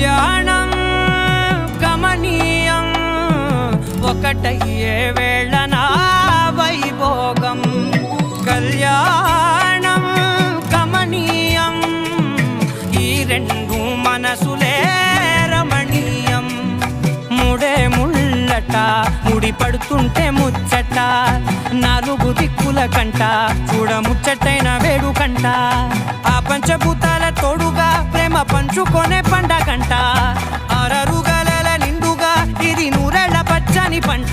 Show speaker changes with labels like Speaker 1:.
Speaker 1: కళ్యాణం గమనీయం ఒకటయ్యే వేళ నా వైభోగం. కళ్యాణం గమనీయం ఈ రెండు మనసులే రమణీయం. ముడే ముళ్ళట ముడి పడుతుంటే ముచ్చట నాలుగు దిక్కుల కంట చూడ ముచ్చటైన వేడుకంట. ఆ పంచభూతాల తోడుగా ప్రేమ పంచుకొనే పండగంట. 6 గలల నిండుగా ఇది 100 ఏళ్ల పచ్చని పంట.